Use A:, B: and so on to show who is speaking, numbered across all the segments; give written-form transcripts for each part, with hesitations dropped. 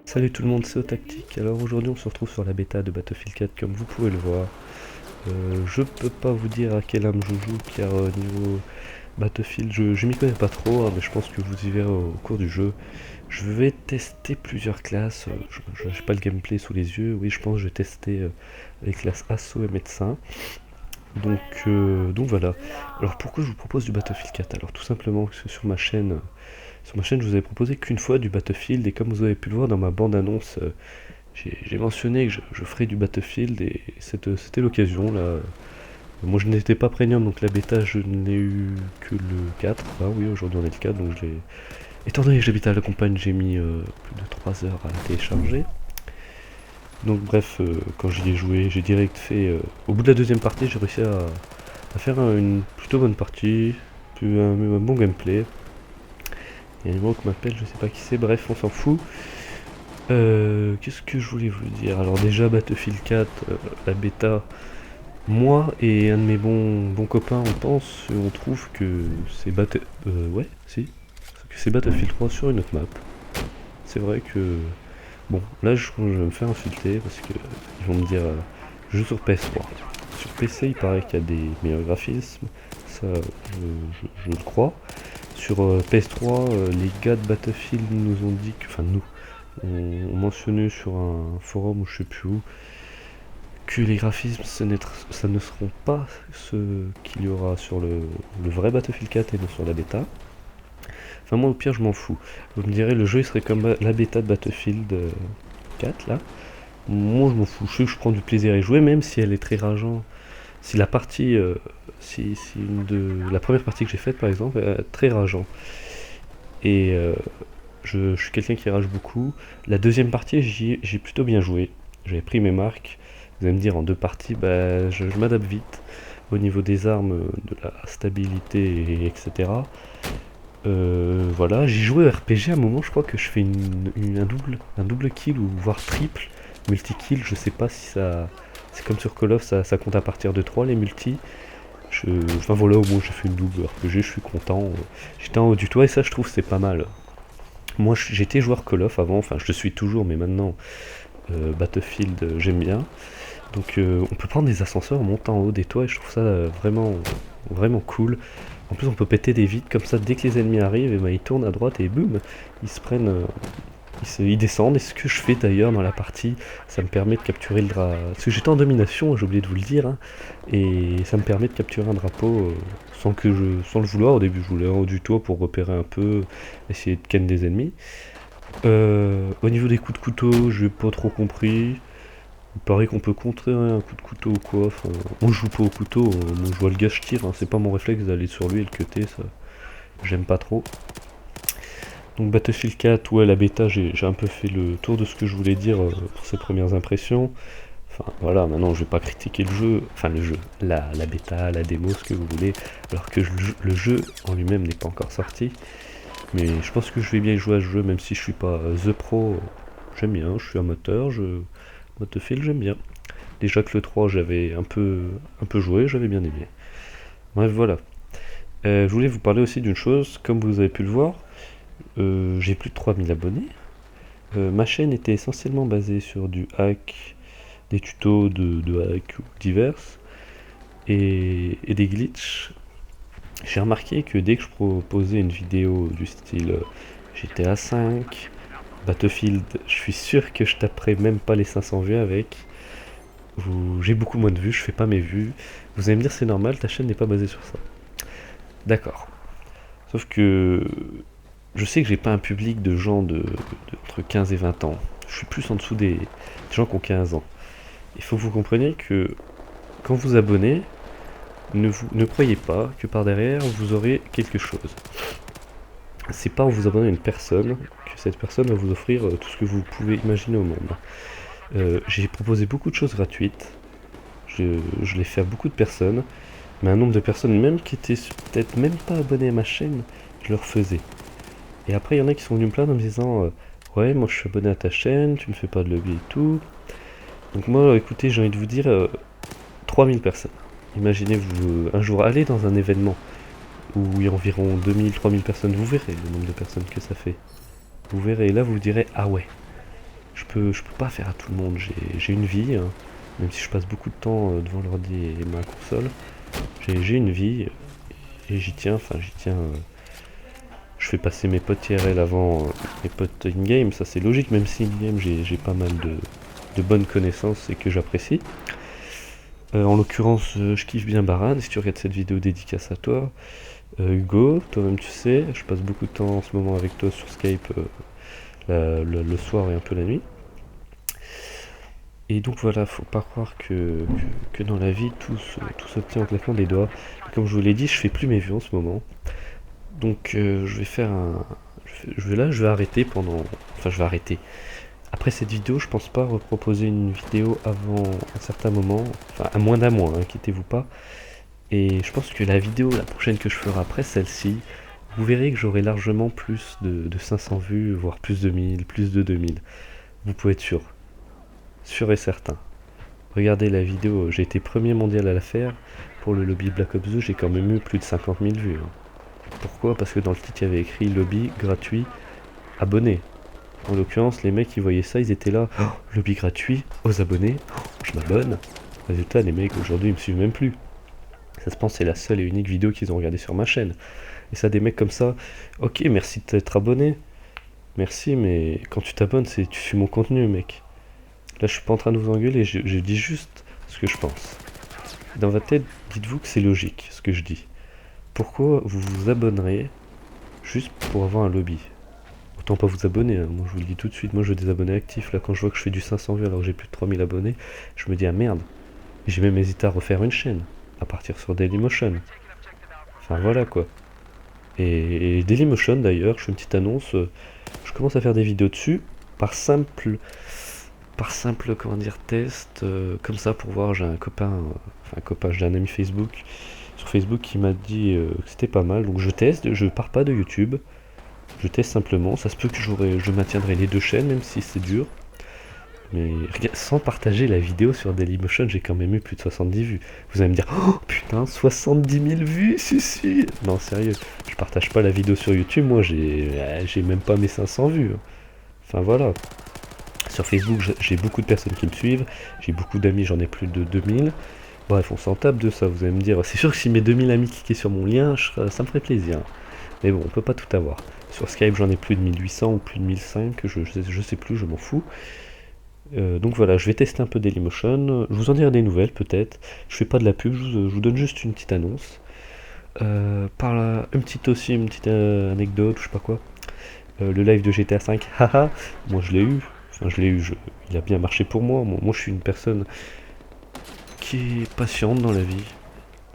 A: Salut tout le monde, c'est Otactic. Alors aujourd'hui on se retrouve sur la bêta de Battlefield 4 comme vous pouvez le voir. Je peux pas vous dire à quelle âme je joue car niveau Battlefield je m'y connais pas trop, hein, mais je pense que vous y verrez au cours du jeu. Je vais tester plusieurs classes, je n'ai pas le gameplay sous les yeux, oui je pense que je vais tester les classes assaut et médecin. Donc voilà. Alors pourquoi je vous propose du Battlefield 4? Alors tout simplement parce que sur ma chaîne, je vous avais proposé qu'une fois du Battlefield, et comme vous avez pu le voir dans ma bande-annonce, j'ai mentionné que je ferais du Battlefield, et c'était l'occasion là. Moi je n'étais pas premium, donc la bêta je n'ai eu que le 4. Ah oui, aujourd'hui on est le 4, donc je l'ai... Étant donné que j'habite à la campagne, j'ai mis plus de 3 heures à la télécharger. Donc bref, quand j'y ai joué, j'ai direct fait... au bout de la deuxième partie, j'ai réussi à faire une plutôt bonne partie, puis un bon gameplay. Il y a un numéro qui m'appelle, je sais pas qui c'est, bref, on s'en fout. Qu'est-ce que je voulais vous dire? Alors déjà, Battlefield 4, la bêta, moi et un de mes bons copains, on trouve que c'est ouais, si, que c'est Battlefield 3 sur une autre map. C'est vrai que... Bon, là je vais me faire insulter parce que ils vont me dire je joue sur PS3. Sur PC, il paraît qu'il y a des meilleurs graphismes, ça je le crois. Sur PS3, les gars de Battlefield nous ont dit que, enfin nous, on mentionné sur un forum ou je sais plus où, que les graphismes ça ne seront pas ceux qu'il y aura sur le vrai Battlefield 4 et non sur la bêta. Enfin moi au pire je m'en fous. Vous me direz le jeu il serait comme la bêta de Battlefield 4 là. Moi je m'en fous, je prends du plaisir à y jouer même si elle est très rageante. Si la partie, la première partie que j'ai faite par exemple est très rageant. Et je suis quelqu'un qui rage beaucoup. La deuxième partie, j'ai plutôt bien joué. J'avais pris mes marques. Vous allez me dire, en deux parties, bah, je m'adapte vite au niveau des armes, de la stabilité, etc. Voilà, j'ai joué au RPG à un moment, je crois que je fais un double kill ou voire triple multi-kill. Je sais pas si ça. C'est comme sur Call of, ça compte à partir de 3 les multi. Enfin voilà, au moins j'ai fait une double RPG, je suis content. J'étais en haut du toit et ça, je trouve, c'est pas mal. Moi j'étais joueur Call of avant, enfin je le suis toujours, mais maintenant Battlefield j'aime bien. Donc on peut prendre des ascenseurs en montant en haut des toits et je trouve ça vraiment cool. En plus on peut péter des vitres comme ça dès que les ennemis arrivent, et ben, ils tournent à droite et boum, ils se prennent... ils descendent, et ce que je fais d'ailleurs dans la partie, ça me permet de capturer le drapeau. Parce que j'étais en domination, j'ai oublié de vous le dire, hein, et ça me permet de capturer un drapeau sans le vouloir. Au début je voulais en haut du toit pour repérer un peu, essayer de ken des ennemis. Au niveau des coups de couteau, j'ai pas trop compris. Il paraît qu'on peut contrer un coup de couteau ou quoi. Enfin, moi je joue pas au couteau, moi je vois le gars je tire, hein. C'est pas mon réflexe d'aller sur lui et le cutter, ça j'aime pas trop. Donc Battlefield 4, ouais la bêta, j'ai un peu fait le tour de ce que je voulais dire pour ces premières impressions. Enfin voilà, maintenant je vais pas critiquer le jeu, enfin le jeu, la bêta, la démo, ce que vous voulez, alors que le jeu en lui-même n'est pas encore sorti. Mais je pense que je vais bien y jouer à ce jeu, même si je suis pas The Pro, j'aime bien, je suis amateur, Battlefield j'aime bien. Déjà que le 3 j'avais un peu joué, j'avais bien aimé. Bref voilà. Je voulais vous parler aussi d'une chose, comme vous avez pu le voir, j'ai plus de 3000 abonnés. Ma chaîne était essentiellement basée sur du hack, des tutos de hack divers et des glitches. J'ai remarqué que dès que je proposais une vidéo du style GTA 5, Battlefield, je suis sûr que je taperai même pas les 500 vues avec. J'ai beaucoup moins de vues, je fais pas mes vues. Vous allez me dire c'est normal, ta chaîne n'est pas basée sur ça. D'accord. Sauf que je sais que j'ai pas un public de gens entre 15 et 20 ans. Je suis plus en dessous des gens qui ont 15 ans. Il faut que vous compreniez que quand vous abonnez, ne croyez pas que par derrière vous aurez quelque chose. C'est pas en vous abonnant à une personne que cette personne va vous offrir tout ce que vous pouvez imaginer au monde. J'ai proposé beaucoup de choses gratuites. Je l'ai fait à beaucoup de personnes, mais un nombre de personnes même qui étaient peut-être même pas abonnées à ma chaîne, je leur faisais. Et après, il y en a qui sont venus me plaindre en me disant ouais, moi je suis abonné à ta chaîne, tu me fais pas de lobby et tout. Donc, moi, écoutez, j'ai envie de vous dire 3000 personnes. Imaginez-vous un jour aller dans un événement où il y a environ 2000-3000 personnes, vous verrez le nombre de personnes que ça fait. Vous verrez, là vous vous direz, ah ouais, je peux pas faire à tout le monde, j'ai une vie, hein, même si je passe beaucoup de temps devant l'ordi et ma console, j'ai une vie, et j'y tiens, je fais passer mes potes IRL avant mes potes in-game, ça c'est logique, même si in-game j'ai pas mal de bonnes connaissances et que j'apprécie. En l'occurrence, je kiffe bien Baran, si tu regardes cette vidéo dédicace à toi. Hugo, toi-même tu sais, je passe beaucoup de temps en ce moment avec toi sur Skype le soir et un peu la nuit. Et donc voilà, faut pas croire que dans la vie tout s'obtient en claquant des doigts. Et comme je vous l'ai dit, je fais plus mes vues en ce moment. Donc je vais faire un. Je vais arrêter pendant. Enfin, je vais arrêter. Après cette vidéo, je pense pas reproposer une vidéo avant un certain moment. Enfin, à moins d'un mois, hein, inquiétez-vous pas. Et je pense que la vidéo, la prochaine que je ferai après celle-ci, vous verrez que j'aurai largement plus de 500 vues, voire plus de 1000, plus de 2000. Vous pouvez être sûr. Sûr et certain. Regardez la vidéo, j'ai été premier mondial à la faire. Pour le lobby Black Ops 2, j'ai quand même eu plus de 50 000 vues. Hein. Pourquoi? Parce que dans le titre, il y avait écrit lobby gratuit, abonné. En l'occurrence, les mecs qui voyaient ça, ils étaient là. Oh, lobby gratuit, aux abonnés, oh, je m'abonne. Résultat, les mecs aujourd'hui, ils me suivent même plus. Ça se pense, c'est la seule et unique vidéo qu'ils ont regardée sur ma chaîne. Et ça, des mecs comme ça, ok, merci de t'être abonné. Merci, mais quand tu t'abonnes, tu suis mon contenu, mec. Là, je suis pas en train de vous engueuler, je dis juste ce que je pense. Dans votre tête, dites-vous que c'est logique, ce que je dis. Pourquoi vous vous abonnerez juste pour avoir un lobby? Autant pas vous abonner, hein. Moi je vous le dis tout de suite, moi je veux des abonnés actifs. Là, quand je vois que je fais du 500 vues alors que j'ai plus de 3000 abonnés, je me dis, ah merde. Et j'ai même hésité à refaire une chaîne, à partir sur Dailymotion. Enfin voilà quoi. Et Dailymotion d'ailleurs, je fais une petite annonce, je commence à faire des vidéos dessus, par simple comment dire, test, comme ça pour voir. J'ai un copain, j'ai un ami Facebook, sur Facebook qui m'a dit que c'était pas mal, donc je teste, je pars pas de YouTube, je teste simplement, ça se peut que je maintiendrai les deux chaînes même si c'est dur. Mais sans partager la vidéo sur Dailymotion, j'ai quand même eu plus de 70 vues. Vous allez me dire, oh putain, 70 000 vues, si. Non, sérieux, je partage pas la vidéo sur YouTube, moi j'ai même pas mes 500 vues. Enfin voilà. Sur Facebook, j'ai beaucoup de personnes qui me suivent, j'ai beaucoup d'amis, j'en ai plus de 2000. Bref, on s'en tape de ça, vous allez me dire. C'est sûr que si mes 2000 amis cliquaient sur mon lien, ça me ferait plaisir. Mais bon, on peut pas tout avoir. Sur Skype, j'en ai plus de 1800 ou plus de 1005, je sais plus, je m'en fous. Donc voilà, je vais tester un peu Dailymotion, je vous en dirai des nouvelles peut-être. Je fais pas de la pub, je vous donne juste une petite annonce. Par là, une petite anecdote, je sais pas quoi. Le live de GTA 5, haha, moi je l'ai eu. Enfin, il a bien marché pour moi. Moi, je suis une personne qui est patiente dans la vie,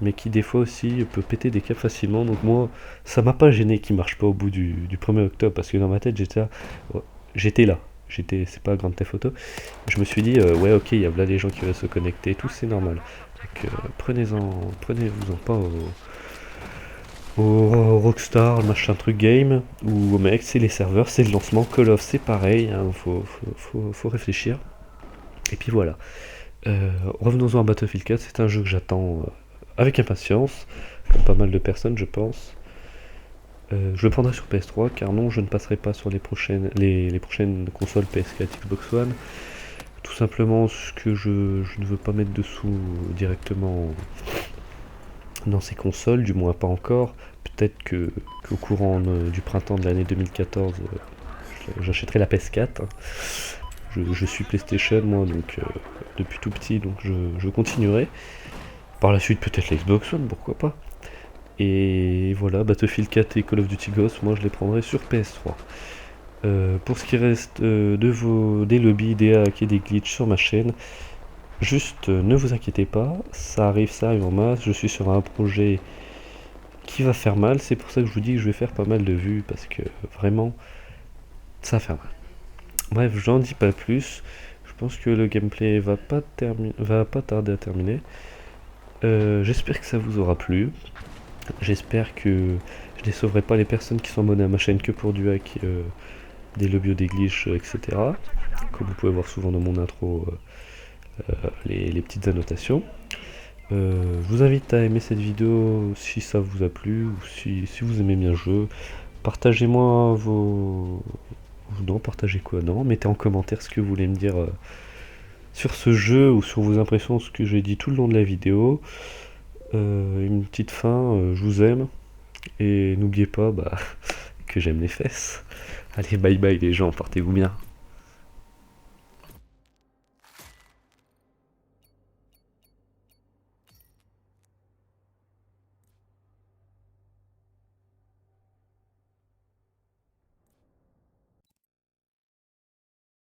A: mais qui des fois aussi peut péter des câbles facilement. Donc moi, ça m'a pas gêné qu'il marche pas au bout du 1er octobre, parce que dans ma tête, j'étais là. C'est pas Grand Theft Auto. Je me suis dit, ouais, ok, il y a là les gens qui veulent se connecter et tout, c'est normal. Donc prenez-vous-en pas au Rockstar, machin truc game, ou au mec, c'est les serveurs, c'est le lancement. Call of, c'est pareil, hein, faut réfléchir. Et puis voilà. Revenons-en à Battlefield 4, c'est un jeu que j'attends avec impatience, comme pas mal de personnes, je pense. Je le prendrai sur PS3, car non, je ne passerai pas sur les prochaines consoles PS4, Xbox One. Tout simplement ce que je ne veux pas mettre dessous directement dans ces consoles, du moins pas encore. Peut-être qu'au courant du printemps de l'année 2014, j'achèterai la PS4. Hein. Je suis PlayStation moi, donc depuis tout petit, donc je continuerai. Par la suite peut-être la Xbox One, pourquoi pas. Et voilà, Battlefield 4 et Call of Duty Ghost, moi je les prendrai sur PS3. Pour ce qui reste des lobbies, des hacks et des glitches sur ma chaîne, juste ne vous inquiétez pas, ça arrive en masse. Je suis sur un projet qui va faire mal, c'est pour ça que je vous dis que je vais faire pas mal de vues, parce que vraiment, ça va faire mal. Bref, j'en dis pas plus, je pense que le gameplay va pas tarder à terminer. J'espère que ça vous aura plu, j'espère que je décevrai pas les personnes qui sont abonnées à ma chaîne que pour du hack, des lobbies, des glitches, etc. Comme vous pouvez voir souvent dans mon intro, les petites annotations. Je vous invite à aimer cette vidéo si ça vous a plu, ou si vous aimez bien le jeu. Partagez-moi vos Ou non, partagez quoi? Non, mettez en commentaire ce que vous voulez me dire sur ce jeu ou sur vos impressions, ce que j'ai dit tout le long de la vidéo. Une petite fin, je vous aime. Et n'oubliez pas que j'aime les fesses. Allez, bye bye les gens, portez-vous bien.